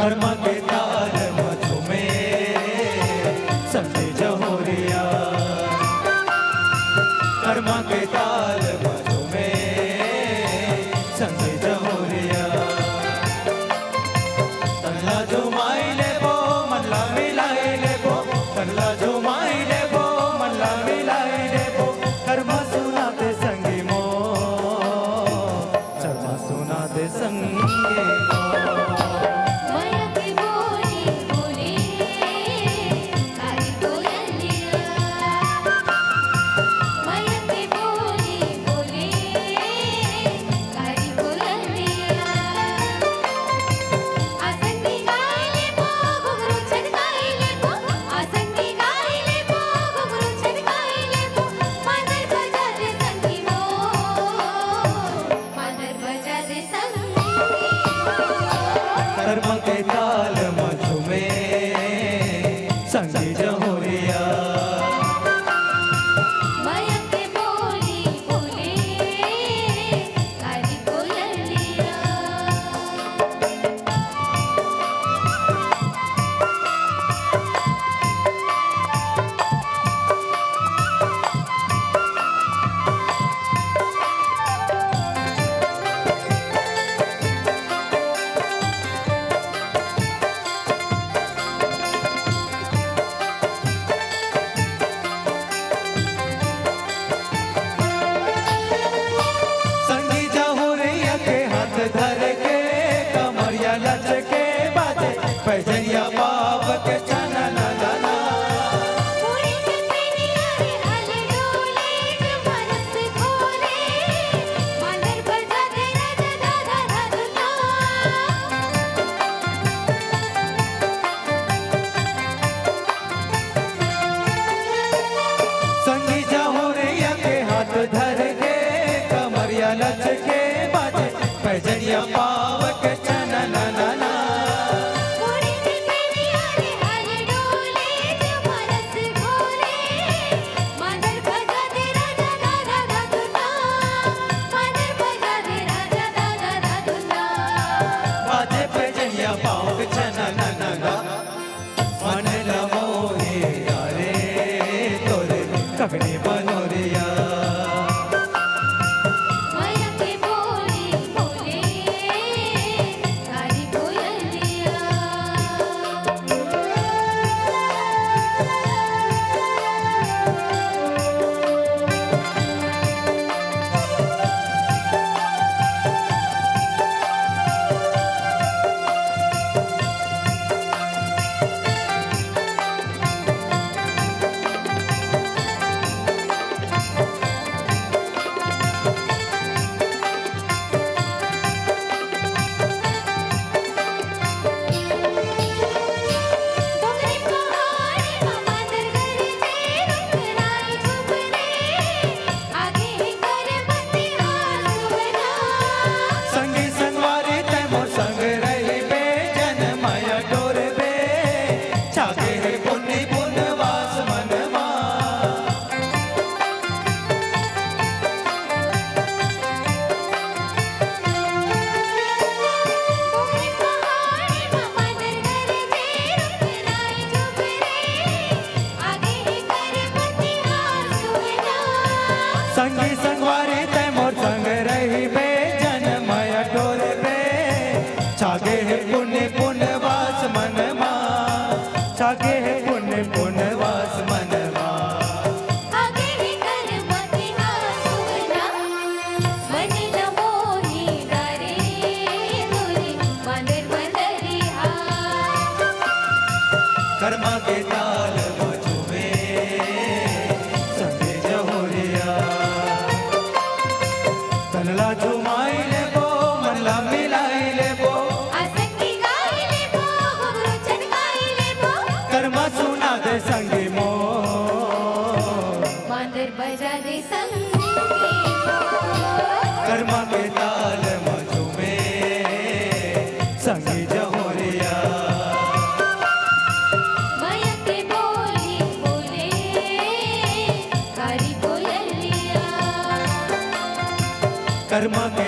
कर्मा के ताल झूमे संगे जहोरिया, कर्मा के ताल झूमे संगे जहोरिया। तनला झुमाई ले बो मनला मिलाई ले बो, तनला झुमाई ले बो मनला मिलाई ले बो। कर्मा सुना दे संगी मो, कर्मा सुना दे संगी मो। कर्मा के ताल झूमे संगे जहोरिया, माया के बोली बोले कारी कोयलिया। संगी जहोरिया के हाथ धर के कमरिया लचके बाजे पैजनिया बाब के चना ना ना। पूरी के पेनिया रे हल डोले जो मनस खोले, मानर बजा दे राजा दादा दादुना। संगी जहोरिया के हाथ धर के कमरिया लचके बाजे पैजनिया बाब के चना ना ना। पूरी के पेनिया रे हल डोले जो मनस खोले, मानर बजा दे राजा दादा दादुना। मानर बजा दे राजा दादा दादुना। बाजे पैजनिया बाब के चना ना ना। मन लमोहे यारे तोरे कगनी बनोरिया, माया के बोली बोले कारी कोयलिया। डोंगरी पहाड़ी मामादर घर जे रुकराई झुबरे, आगे ही कर बत्ती आसुवना। संगी संगवारी ते मोर संग रही बे जन माया डोर बे छागे है पुन्नी पुनवास मनवा। डोंगरी पहाड़ी मामादर घर जे रुकराई झुबरे, आगे ही कर बत्ती आसुवना। संगी संगवारी ते मोर संग रही बे जन माया डोर बे छागे है पुन्नी पुनवास मनवा, छागे है पुन्नी पुनवास मनवा। आगे ही कर बत्ती आसुवना, मन न मोही डारे तोरे मांदर बंदरिया। कर्मा के ताल झूमे संगे जहोरिया, तनला झुमाई ले बो मनला मिलाई ले बो। आसंगी गाई ले बो घुंघरू चटकाई ले बो, कर्मा सुना दे संगी मो, मांदर बजा दे संगी मो। कर्मा के ताल झूमे संगे जहोरिया, माया के बोली बोले कारी कोयलिया। कर्मा के